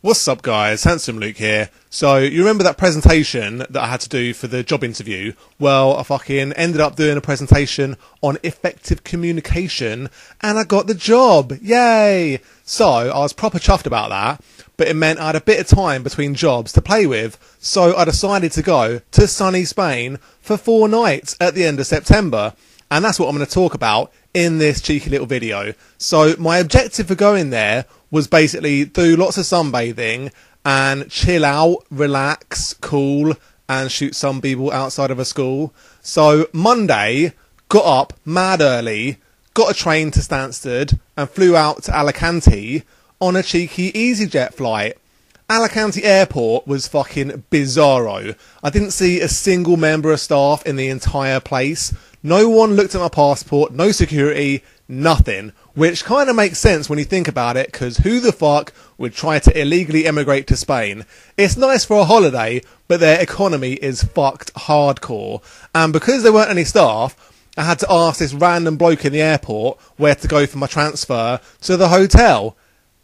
What's up guys, Handsome Luke here. So, you remember that presentation that I had to do for the job interview? Well, I fucking ended up doing a presentation on effective communication and I got the job! Yay! So, I was proper chuffed about that, but it meant I had a bit of time between jobs to play with, so I decided to go to sunny Spain for 4 nights at the end of September. And that's what I'm going to talk about in this cheeky little video. So my objective for going there was basically do lots of sunbathing and chill out, relax, cool, and shoot some people outside of a school. So Monday, got up mad early, got a train to Stansted and flew out to Alicante on a cheeky EasyJet flight. Alicante Airport was fucking bizarro. I didn't see a single member of staff in the entire place. No one looked at my passport, no security, nothing. Which kind of makes sense when you think about it, because who the fuck would try to illegally emigrate to Spain? It's nice for a holiday, but their economy is fucked hardcore. And because there weren't any staff, I had to ask this random bloke in the airport where to go for my transfer to the hotel.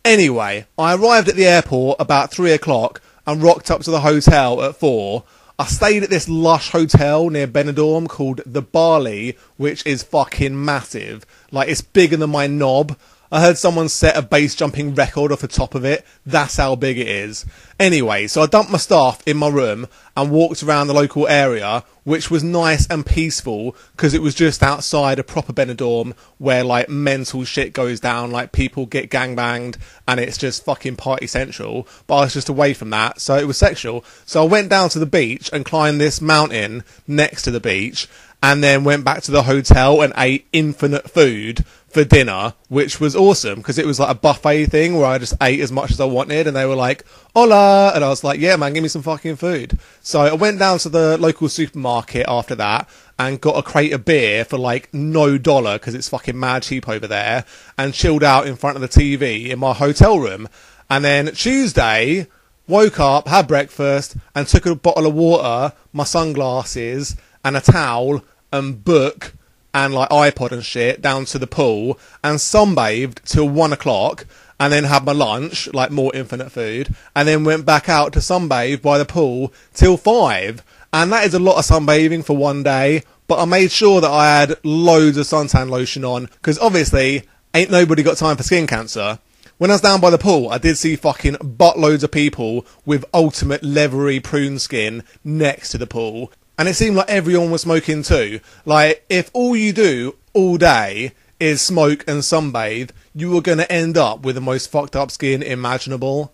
Anyway, I arrived at the airport about 3 o'clock and rocked up to the hotel at 4. I stayed at this lush hotel near Benidorm called The Barley, which is fucking massive. Like, it's bigger than my knob. I heard someone set a base jumping record off the top of it. That's how big it is. Anyway, so I dumped my stuff in my room and walked around the local area, which was nice and peaceful because it was just outside a proper Benidorm where like mental shit goes down, like people get gangbanged and it's just fucking party central. But I was just away from that, so it was sexual. So I went down to the beach and climbed this mountain next to the beach and then went back to the hotel and ate infinite food for dinner, which was awesome because it was like a buffet thing where I just ate as much as I wanted and they were like, hola, and I was like, yeah man, give me some fucking food. So I went down to the local supermarket after that and got a crate of beer for like no dollar because it's fucking mad cheap over there and chilled out in front of the TV in my hotel room. And then Tuesday, woke up, had breakfast and took a bottle of water, my sunglasses and a towel and book and like iPod and shit down to the pool and sunbathed till 1 o'clock and then had my lunch, like more infinite food, and then went back out to sunbathe by the pool till 5. And that is a lot of sunbathing for one day, but I made sure that I had loads of suntan lotion on because obviously ain't nobody got time for skin cancer. When I was down by the pool, I did see fucking buttloads of people with ultimate leathery prune skin next to the pool. And it seemed like everyone was smoking too. Like, if all you do all day is smoke and sunbathe, you are going to end up with the most fucked up skin imaginable.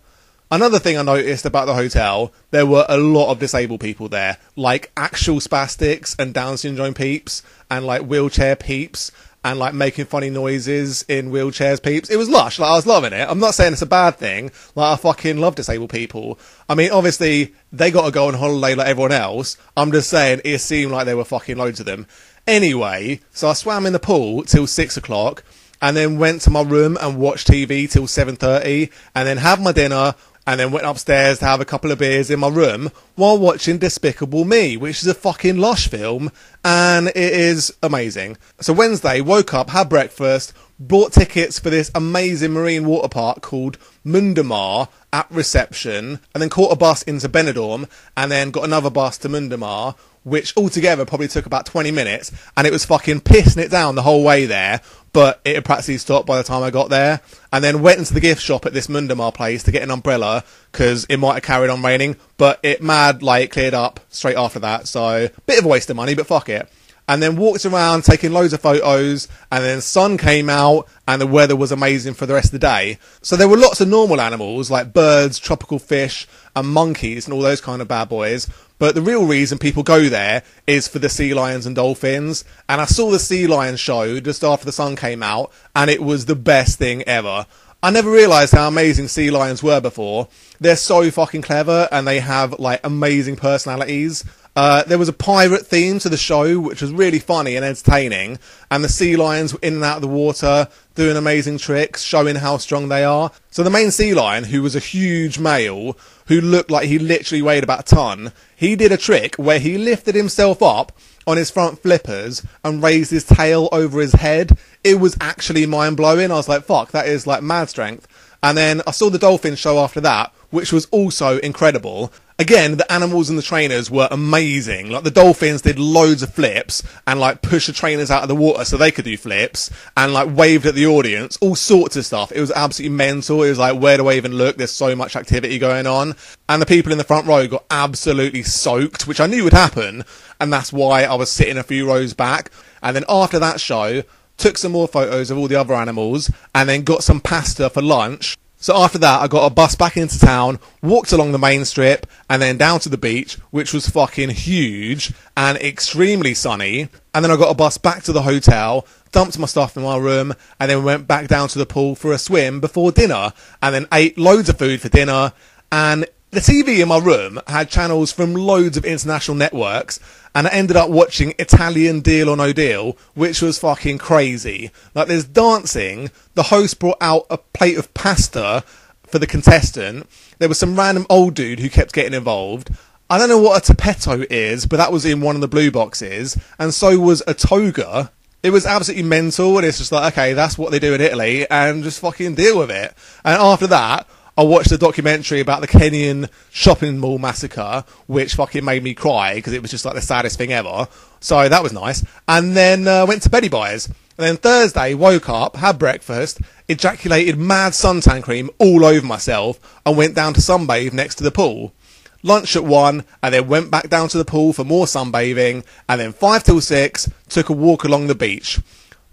Another thing I noticed about the hotel, there were a lot of disabled people there. Like, actual spastics and Down syndrome peeps, and like wheelchair peeps, and like making funny noises in wheelchairs peeps. It was lush, like I was loving it. I'm not saying it's a bad thing, like I fucking love disabled people. I mean, obviously, they got to go on holiday like everyone else. I'm just saying, it seemed like there were fucking loads of them. Anyway, so I swam in the pool till 6 o'clock, and then went to my room and watched TV till 7:30, and then had my dinner, and then went upstairs to have a couple of beers in my room while watching Despicable Me, which is a fucking lush film, and it is amazing. So Wednesday, woke up, had breakfast, bought tickets for this amazing marine water park called Mundamar at reception, and then caught a bus into Benidorm, and then got another bus to Mundamar, which altogether probably took about 20 minutes, and it was fucking pissing it down the whole way there, but it had practically stopped by the time I got there, and then went into the gift shop at this Mundamar place to get an umbrella, because it might have carried on raining, but it mad, like, cleared up straight after that, so, bit of a waste of money, but fuck it. And then walked around taking loads of photos, and then sun came out, and the weather was amazing for the rest of the day. So there were lots of normal animals, like birds, tropical fish, and monkeys, and all those kind of bad boys. But the real reason people go there is for the sea lions and dolphins. And I saw the sea lion show just after the sun came out, and it was the best thing ever. I never realised how amazing sea lions were before. They're so fucking clever, and they have, like, amazing personalities. There was a pirate theme to the show, which was really funny and entertaining, and the sea lions were in and out of the water, doing amazing tricks, showing how strong they are. So the main sea lion, who was a huge male, who looked like he literally weighed about a ton, he did a trick where he lifted himself up on his front flippers and raised his tail over his head. It was actually mind-blowing. I was like, fuck, that is like mad strength. And then I saw the dolphin show after that, which was also incredible. Again, the animals and the trainers were amazing. Like, the dolphins did loads of flips and, like, pushed the trainers out of the water so they could do flips and, like, waved at the audience, all sorts of stuff. It was absolutely mental. It was like, where do I even look? There's so much activity going on. And the people in the front row got absolutely soaked, which I knew would happen. And that's why I was sitting a few rows back. And then after that show, took some more photos of all the other animals and then got some pasta for lunch. So after that, I got a bus back into town, walked along the main strip, and then down to the beach, which was fucking huge and extremely sunny. And then I got a bus back to the hotel, dumped my stuff in my room, and then went back down to the pool for a swim before dinner, and then ate loads of food for dinner. And the TV in my room had channels from loads of international networks, and I ended up watching Italian Deal or No Deal, which was fucking crazy. Like, there's dancing, the host brought out a plate of pasta for the contestant, there was some random old dude who kept getting involved. I don't know what a tapetto is, but that was in one of the blue boxes, and so was a toga. It was absolutely mental, and it's just like, okay, that's what they do in Italy, and just fucking deal with it. And after that, I watched a documentary about the Kenyan shopping mall massacre, which fucking made me cry because it was just like the saddest thing ever. So that was nice. And then went to Betty Buyers. And then Thursday, woke up, had breakfast, ejaculated mad suntan cream all over myself, and went down to sunbathe next to the pool. Lunch at 1, and then went back down to the pool for more sunbathing, and then 5 till 6, took a walk along the beach.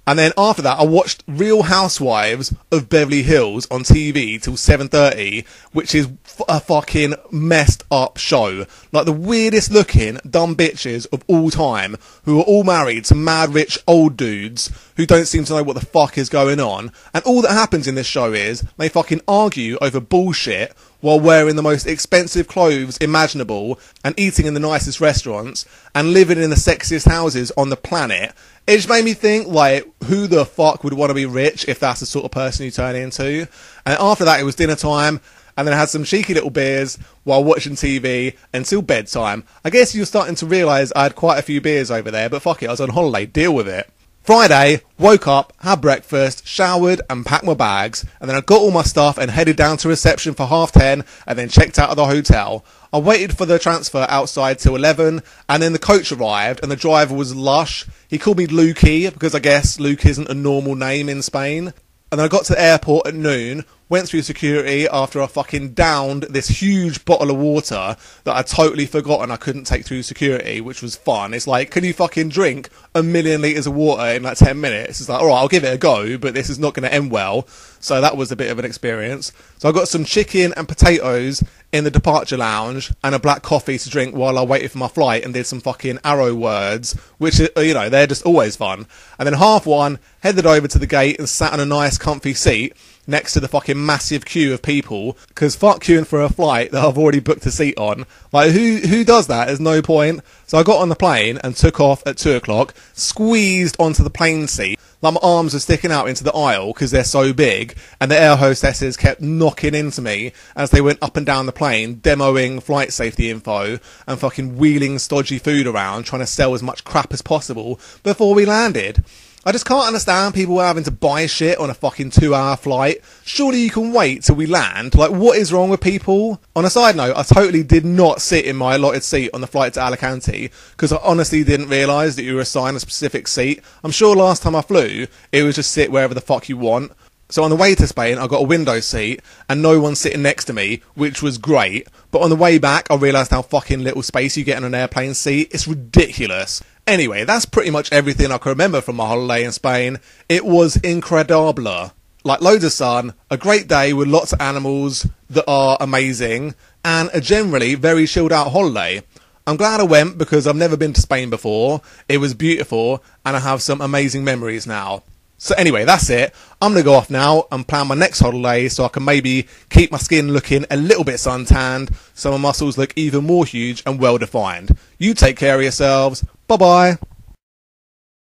And then after that, I watched Real Housewives of Beverly Hills on TV till 7:30, which is a fucking messed up show. Like, the weirdest looking dumb bitches of all time, who are all married to mad rich old dudes who don't seem to know what the fuck is going on. And all that happens in this show is they fucking argue over bullshit while wearing the most expensive clothes imaginable and eating in the nicest restaurants and living in the sexiest houses on the planet. It just made me think, like, who the fuck would want to be rich if that's the sort of person you turn into? And after that, it was dinner time, and then I had some cheeky little beers while watching TV until bedtime. I guess you're starting to realise I had quite a few beers over there, but fuck it, I was on holiday, deal with it. Friday, woke up, had breakfast, showered and packed my bags, and then I got all my stuff and headed down to reception for 10:30 and then checked out of the hotel. I waited for the transfer outside till 11, and then the coach arrived and the driver was lush. He called me Lukey because I guess Luke isn't a normal name in Spain. And then I got to the airport at noon, went through security after I fucking downed this huge bottle of water that I totally forgotten I couldn't take through security, which was fun. It's like, can you fucking drink 1,000,000 litres of water in like 10 minutes? It's like, alright, I'll give it a go, but this is not going to end well. So that was a bit of an experience. So I got some chicken and potatoes in the departure lounge and a black coffee to drink while I waited for my flight and did some fucking arrow words, which, you know, they're just always fun. And then 1:30, headed over to the gate and sat on a nice comfy seat next to the fucking massive queue of people, because fuck queuing for a flight that I've already booked a seat on. Like, who does that? There's no point. So I got on the plane and took off at 2 o'clock, squeezed onto the plane seat. Like, my arms were sticking out into the aisle because they're so big, and the air hostesses kept knocking into me as they went up and down the plane, demoing flight safety info and fucking wheeling stodgy food around, trying to sell as much crap as possible before we landed. I just can't understand people having to buy shit on a fucking 2-hour flight. Surely you can wait till we land. Like, what is wrong with people? On a side note, I totally did not sit in my allotted seat on the flight to Alicante because I honestly didn't realise that you were assigned a specific seat. I'm sure last time I flew, it was just sit wherever the fuck you want. So on the way to Spain, I got a window seat and no one sitting next to me, which was great. But on the way back, I realised how fucking little space you get on an airplane seat. It's ridiculous. Anyway, that's pretty much everything I can remember from my holiday in Spain. It was incredible. Like, loads of sun, a great day with lots of animals that are amazing, and a generally very chilled out holiday. I'm glad I went because I've never been to Spain before. It was beautiful, and I have some amazing memories now. So anyway, that's it. I'm going to go off now and plan my next holiday so I can maybe keep my skin looking a little bit suntanned so my muscles look even more huge and well defined. You take care of yourselves. Bye bye.